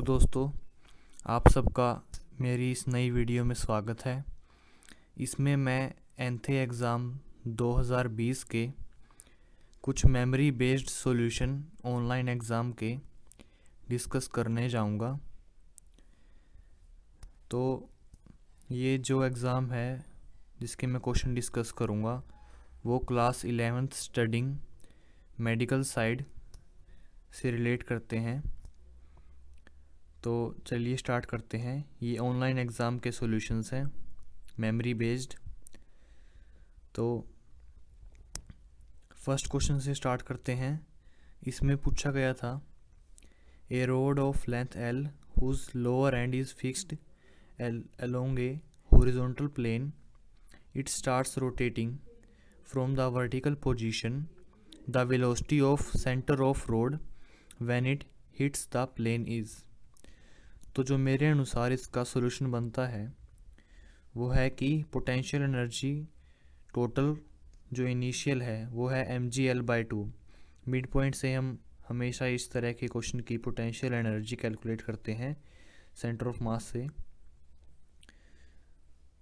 दोस्तों, आप सबका मेरी इस नई वीडियो में स्वागत है। इसमें मैं एनथे एग्ज़ाम 2020 के कुछ memory based solution online exam के डिस्कस करने जाऊंगा। तो ये जो एग्ज़ाम है जिसके मैं क्वेश्चन डिस्कस करूंगा वो class 11th studying medical side से रिलेट करते हैं। तो चलिए स्टार्ट करते हैं। ये ऑनलाइन एग्ज़ाम के सॉल्यूशंस हैं मेमोरी बेस्ड। तो फर्स्ट क्वेश्चन से स्टार्ट करते हैं। इसमें पूछा गया था a rod of length L whose lower end is fixed along a horizontal plane. It starts rotating from the vertical position. The velocity of center of road when it hits the plane is। तो जो मेरे अनुसार इसका solution बनता है वो है कि पोटेंशियल एनर्जी टोटल जो इनिशियल है वो है mgl/2। मिड पॉइंट से हम हमेशा इस तरह के क्वेश्चन की पोटेंशियल एनर्जी कैलकुलेट करते हैं सेंटर ऑफ मास से,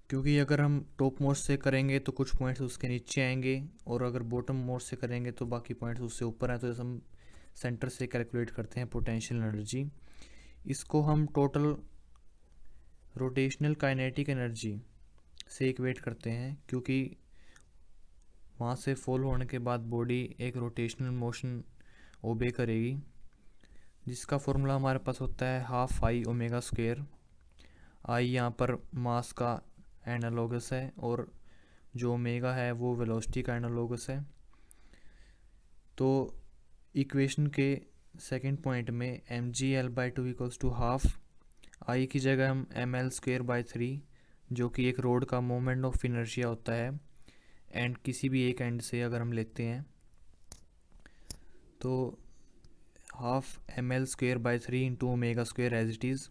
क्योंकि अगर हम टॉप मोस्ट से करेंगे तो कुछ पॉइंट्स उसके नीचे आएंगे और अगर बॉटम मोस्ट से करेंगे तो बाकी पॉइंट्स उससे ऊपर हैं। तो जैसे हम सेंटर से कैलकुलेट करते हैं पोटेंशियल एनर्जी, इसको हम टोटल रोटेशनल काइनेटिक एनर्जी से इक्वेट करते हैं, क्योंकि वहाँ से फॉल होने के बाद बॉडी एक रोटेशनल मोशन ओबे करेगी, जिसका फॉर्मूला हमारे पास होता है हाफ आई ओमेगा स्क्वायर। आई यहाँ पर मास का एनालोगस है और जो ओमेगा है वो वेलोसिटी का एनालोगस है। तो इक्वेशन के सेकंड पॉइंट में mgl/2 equals to half I की जगह हम ml²/3 जो कि एक रोड का मोमेंट ऑफ इनर्शिया होता है एंड किसी भी एक एंड से अगर हम लेते हैं तो half ml²/3 into omega square as it is.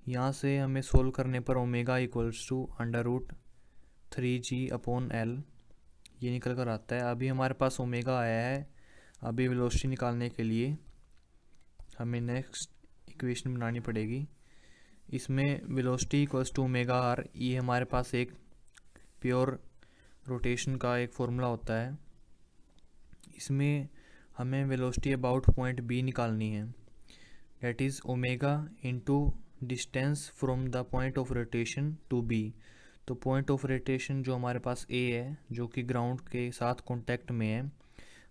यहाँ से हमें सोल्व करने पर ओमेगा इक्वल्स टू √3g/L ये निकल कर आता है। अभी हमारे पास ओमेगा आया है, अभी वेलोसिटी निकालने के लिए हमें नेक्स्ट इक्वेशन बनानी पड़ेगी। इसमें velocity equals to omega r, ये हमारे पास एक प्योर रोटेशन का एक फॉर्मूला होता है। इसमें हमें वेलोसिटी अबाउट पॉइंट बी निकालनी है, that is omega into distance from the point of rotation to b. तो पॉइंट ऑफ रोटेशन जो हमारे पास ए है जो कि ग्राउंड के साथ कांटेक्ट में है,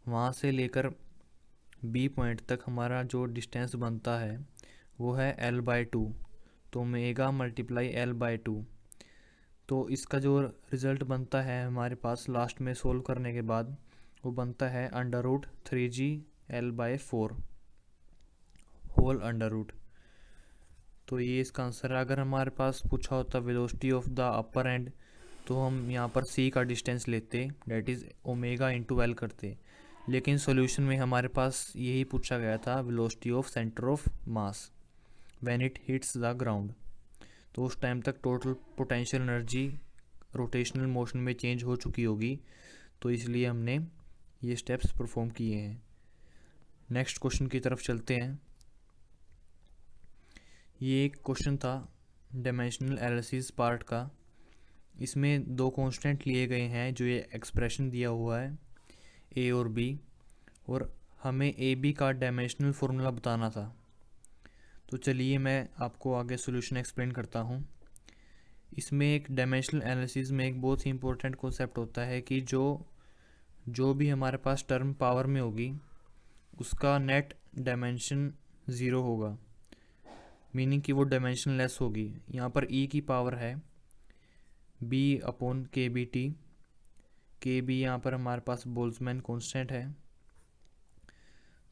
वहाँ से लेकर बी पॉइंट तक हमारा जो डिस्टेंस बनता है वो है l/2। तो ओमेगा मल्टीप्लाई l/2। तो इसका जो रिज़ल्ट बनता है हमारे पास लास्ट में सोल्व करने के बाद वो बनता है √3gl/4 होल अंडर रूट। तो ये इसका आंसर है। अगर हमारे पास पूछा होता velocity of the upper and तो हम यहाँ पर सी का डिस्टेंस लेते, date is omega into L करते, लेकिन सॉल्यूशन में हमारे पास यही पूछा गया था velocity of centre of mass when it hits the ground. तो उस टाइम तक total potential energy rotational motion में चेंज हो चुकी होगी, तो इसलिए हमने ये स्टेप्स परफॉर्म किए हैं। नेक्स्ट क्वेश्चन की तरफ चलते हैं। ये एक क्वेश्चन था डायमेंशनल एनालिसिस पार्ट का। इसमें दो कांस्टेंट लिए गए हैं जो ये एक्सप्रेशन दिया हुआ है ए और बी, और हमें ए बी का डायमेंशनल फार्मूला बताना था। तो चलिए मैं आपको आगे सॉल्यूशन एक्सप्लेन करता हूँ। इसमें एक डायमेंशनल एनालिसिस में एक बहुत ही इंपॉर्टेंट कॉन्सेप्ट होता है कि जो भी हमारे पास टर्म पावर में होगी उसका नेट डायमेंशन ज़ीरो होगा, मीनिंग कि वो डायमेंशन लेस होगी। यहाँ पर ई की पावर है b/kbt। के बी यहाँ पर हमारे पास बोल्ट्जमैन कांस्टेंट है,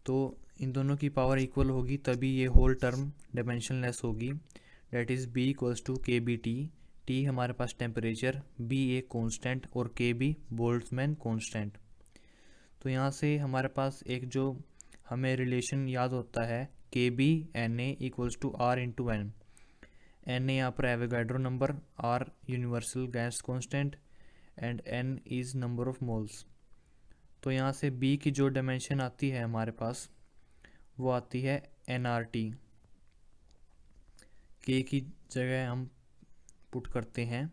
तो इन दोनों की पावर इक्वल होगी तभी ये होल टर्म डायमेंशन लेस होगी, that is b equals to kbt। T हमारे पास टेम्परेचर, b एक कांस्टेंट और kb बोल्ट्जमैन कांस्टेंट। तो यहाँ से हमारे पास एक जो हमें रिलेशन याद होता है kb/Na equals to r into n. Na यहाँ पर Avogadro number, r universal gas constant and n is number of moles. तो यहाँ से b की जो डायमेंशन आती है हमारे पास वो आती है nRT। के की जगह हम पुट करते हैं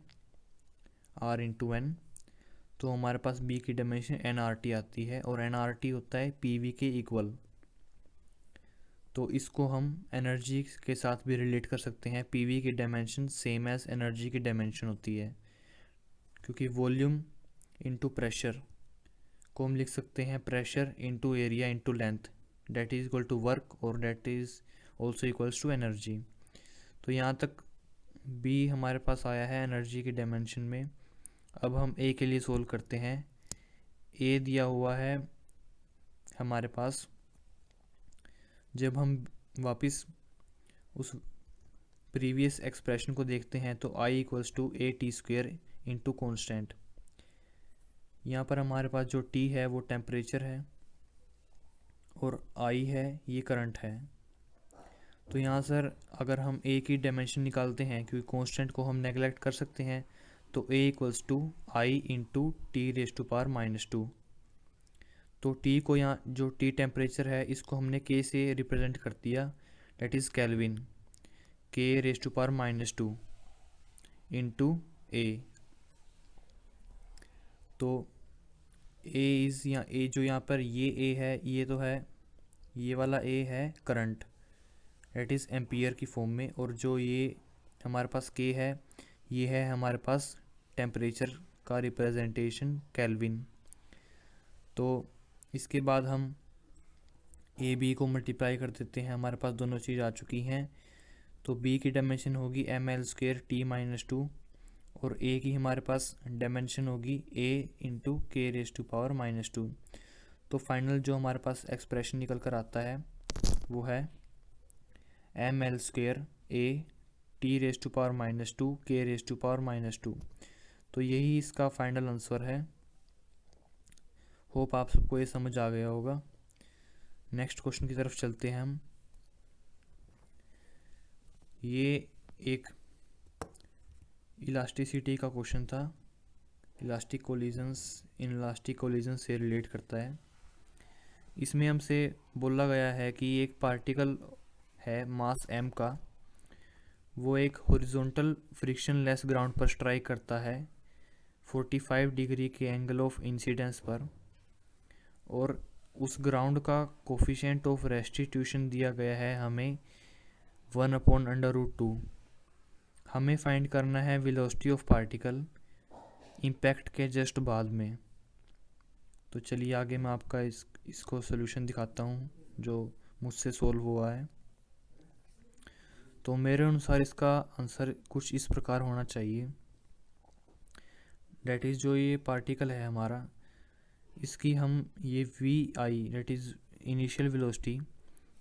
r इंटू एन, तो हमारे पास b की डायमेंशन nRT आती है और nRT होता है pv के इक्वल। तो इसको हम एनर्जी के साथ भी रिलेट कर सकते हैं। pv की डायमेंशन सेम एज एनर्जी की डायमेंशन होती है, क्योंकि वॉल्यूम इंटू प्रेशर को हम लिख सकते हैं pressure into area into length, that is equal to work और that is also equals to energy. तो यहाँ तक b हमारे पास आया है एनर्जी की डायमेंशन में। अब हम a के लिए सोल्व करते हैं। a दिया हुआ है हमारे पास, जब हम वापस उस प्रीवियस एक्सप्रेशन को देखते हैं तो I equals to a T square into constant. यहाँ पर हमारे पास जो T है वो टेम्परेचर है और I है ये करंट है। तो यहाँ सर अगर हम A की डायमेंशन निकालते हैं, क्योंकि कांस्टेंट को हम नेगलेक्ट कर सकते हैं, तो A equals to I into T raise to power -2। तो T को यहाँ जो T टेम्परेचर है इसको हमने K से रिप्रेजेंट कर दिया, that is kelvin, K raise to power -2 into A। तो A इज़ यहाँ A जो यहाँ पर ये A है, ये तो है, ये वाला A है करंट, डेट इज़ एम्पियर की फॉर्म में, और जो ये हमारे पास K है ये है हमारे पास टेम्परेचर का रिप्रेजेंटेशन केल्विन। तो इसके बाद हम ए बी को मल्टीप्लाई कर देते हैं, हमारे पास दोनों चीज़ आ चुकी हैं। तो b की डायमेंशन होगी ml² T-2 और a की हमारे पास डायमेंशन होगी a इंटू के रेज टू पावर -2। तो फाइनल जो हमारे पास एक्सप्रेशन निकल कर आता है वो है ml² a T raise to power -2 के रेज टू पावर -2। तो यही इसका फाइनल आंसर है। होप आप सबको ये समझ आ गया होगा। नेक्स्ट क्वेश्चन की तरफ चलते हैं हम। ये एक इलास्टिसिटी का क्वेश्चन था, इलास्टिक कोलिजन से रिलेट करता है। इसमें हमसे बोला गया है कि एक पार्टिकल है मास m का, वो एक हॉरिजॉन्टल फ्रिक्शनलेस ग्राउंड पर स्ट्राइक करता है 45 डिग्री के एंगल ऑफ इंसिडेंस पर, और उस ग्राउंड का कोफिशिएंट ऑफ रेस्टिट्यूशन दिया गया है हमें 1/√2। हमें फाइंड करना है वेलोसिटी ऑफ पार्टिकल इम्पैक्ट के जस्ट बाद में। तो चलिए आगे मैं आपका इसको सोल्यूशन दिखाता हूँ जो मुझसे सोल्व हुआ है। तो मेरे अनुसार इसका आंसर कुछ इस प्रकार होना चाहिए, डेट इज़ जो ये पार्टिकल है हमारा, इसकी हम ये vi that is initial velocity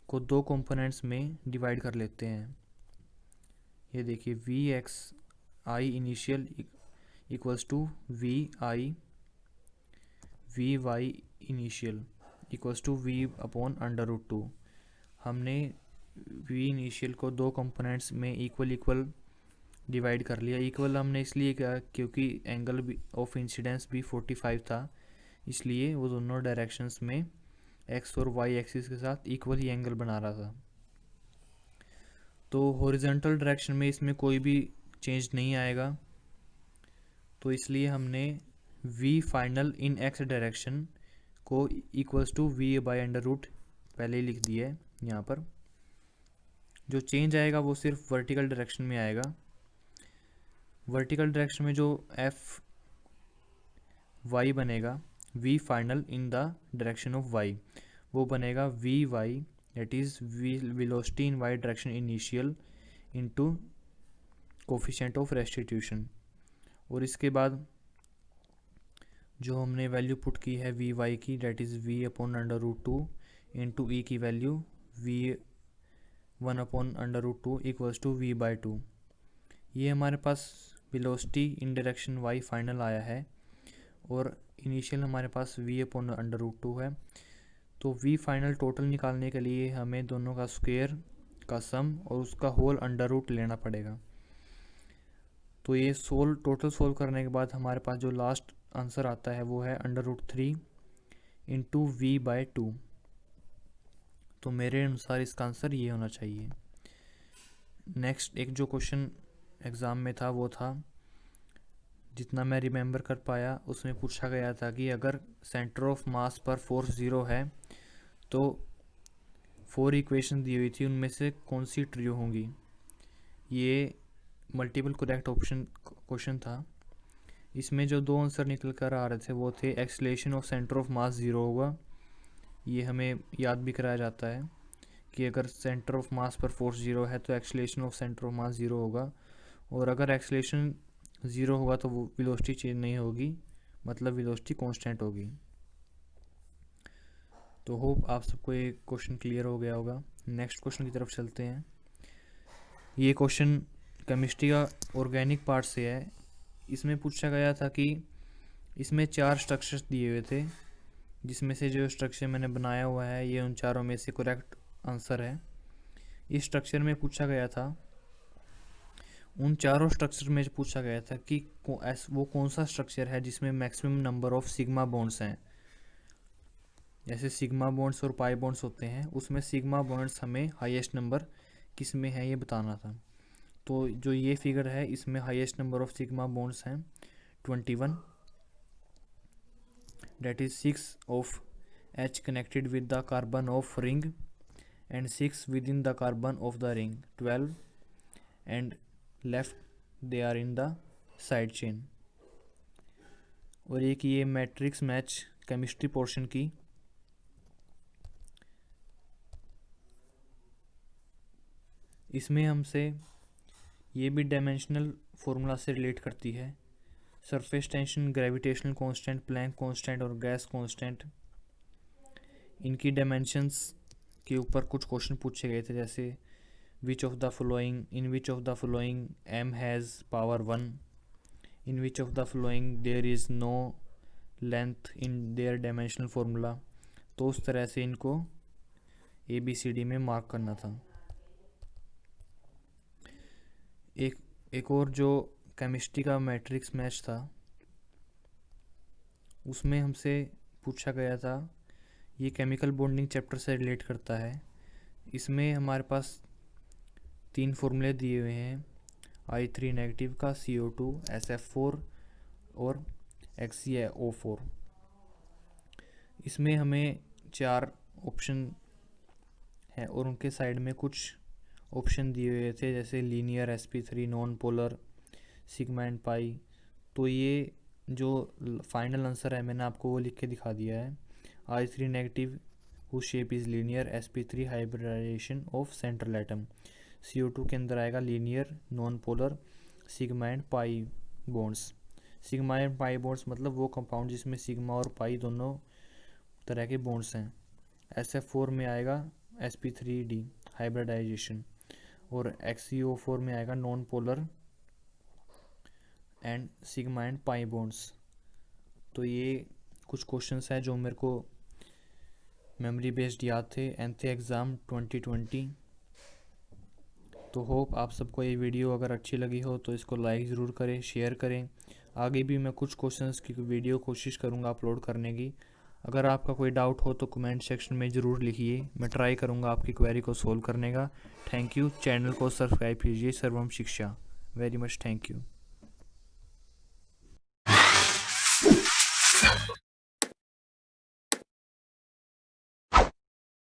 को दो कंपोनेंट्स में डिवाइड कर लेते हैं। ये देखिए vxi initial equals to vi vy initial equals to v/√2। हमने v इनिशियल को दो कंपोनेंट्स में इक्वल डिवाइड कर लिया। इक्वल हमने इसलिए किया क्योंकि एंगल ऑफ इंसिडेंस भी 45 था, इसलिए वो दोनों डायरेक्शंस में x और y एक्सिस के साथ इक्वल ही एंगल बना रहा था। तो हॉरिजॉन्टल डायरेक्शन में इसमें कोई भी चेंज नहीं आएगा, तो इसलिए हमने v फाइनल इन x डायरेक्शन को इक्वल्स टू v/√, पहले ही लिख दिया है यहाँ पर। जो चेंज आएगा वो सिर्फ वर्टिकल डायरेक्शन में आएगा। वर्टिकल डायरेक्शन में जो fy बनेगा v final in the direction of y, वो बनेगा vy that is velocity in y direction initial into coefficient of restitution. और इसके बाद जो हमने वैल्यू पुट की है vy की, that is v/√2 into e की value v1/√2 equals to v/2। ये हमारे पास velocity in direction y final आया है और इनिशियल हमारे पास v/√2 है। तो v फाइनल टोटल निकालने के लिए हमें दोनों का स्क्वायर का सम और उसका होल अंडर रूट लेना पड़ेगा। तो ये टोटल सोल्व करने के बाद हमारे पास जो लास्ट आंसर आता है वो है √3 इंटू v/2। तो मेरे अनुसार इसका आंसर ये होना चाहिए। नेक्स्ट एक जो क्वेश्चन एग्ज़ाम में था वो था, जितना मैं रिमेंबर कर पाया उसमें पूछा गया था कि अगर सेंटर ऑफ मास पर फोर्स 0 है तो 4 इक्वेशन दी हुई थी, उनमें से कौन सी ट्रू होंगी। ये मल्टीपल करेक्ट ऑप्शन क्वेश्चन था। इसमें जो दो आंसर निकल कर आ रहे थे वो थे acceleration of centre of mass 0 होगा, ये हमें याद भी कराया जाता है कि अगर सेंटर ऑफ मास पर फोर्स 0 है तो acceleration of centre of mass 0 होगा, और अगर एक्सेलरेशन 0 होगा तो वो वेलोसिटी चेंज नहीं होगी, मतलब वेलोसिटी कांस्टेंट होगी। तो होप आप सबको ये क्वेश्चन क्लियर हो गया होगा। नेक्स्ट क्वेश्चन की तरफ चलते हैं। ये क्वेश्चन केमिस्ट्री का ऑर्गेनिक पार्ट से है। इसमें पूछा गया था कि इसमें 4 स्ट्रक्चर्स दिए हुए थे, जिसमें से जो स्ट्रक्चर मैंने बनाया हुआ है ये उन चारों में से करेक्ट आंसर है। इस स्ट्रक्चर में पूछा गया था, उन चारों स्ट्रक्चर में पूछा गया था कि वो कौन सा स्ट्रक्चर है जिसमें maximum number of sigma bonds हैं। जैसे सिग्मा बॉन्ड्स और पाई बॉन्ड्स होते हैं, उसमें सिग्मा बॉन्ड्स हमें हाईएस्ट नंबर किस में है ये बताना था। तो जो ये फिगर है इसमें highest number of sigma bonds हैं 21, that is 6 of H connected with the carbon of ring and 6 within the carbon of the ring, 12, and left they are in the side chain। और एक ये matrix match chemistry portion की, इसमें हमसे ये भी dimensional formula से relate करती है। Surface tension, gravitational constant, Planck constant और गैस कांस्टेंट, इनकी डायमेंशंस के ऊपर कुछ क्वेश्चन पूछे गए थे। जैसे which of the following m has power 1, in which of the following there is no length in their dimensional formula. तो उस तरह से इनको ABCD में मार्क करना था। एक और जो केमिस्ट्री का मैट्रिक्स मैच था उसमें हमसे पूछा गया था, ये केमिकल बॉन्डिंग चैप्टर से रिलेट करता है। इसमें हमारे पास 3 फॉर्मूले दिए हुए हैं, I3 नेगेटिव का, CO2, SF4 और XeO4। इसमें हमें 4 ऑप्शन है और उनके साइड में कुछ ऑप्शन दिए हुए थे, जैसे linear, sp3, non polar, sigma and पाई। तो ये जो फाइनल आंसर है मैंने आपको वो लिख के दिखा दिया है। I3 negative whose shape is linear, sp3 hybridisation of central atom, CO2 के अंदर आएगा linear, non polar, sigma and pi bonds. Sigma and pi bonds मतलब वो कंपाउंड जिसमें सिग्मा और पाई दोनों तरह के बॉन्ड्स हैं। SF4 में आएगा sp3d हाइब्रिडाइजेशन, और XeO4 में आएगा non polar and sigma and pi bonds. तो ये कुछ क्वेश्चंस हैं जो मेरे को मेमोरी बेस्ड याद थे एनथे एग्ज़ाम 2020। तो होप आप सबको ये वीडियो अगर अच्छी लगी हो तो इसको लाइक ज़रूर करें, शेयर करें। आगे भी मैं कुछ क्वेश्चंस की वीडियो कोशिश करूँगा अपलोड करने की। अगर आपका कोई डाउट हो तो कमेंट सेक्शन में ज़रूर लिखिए, मैं ट्राई करूँगा आपकी क्वेरी को सोल्व करने का। Thank you. चैनल को सब्सक्राइब कीजिए, सर्वम शिक्षा। Very much thank you.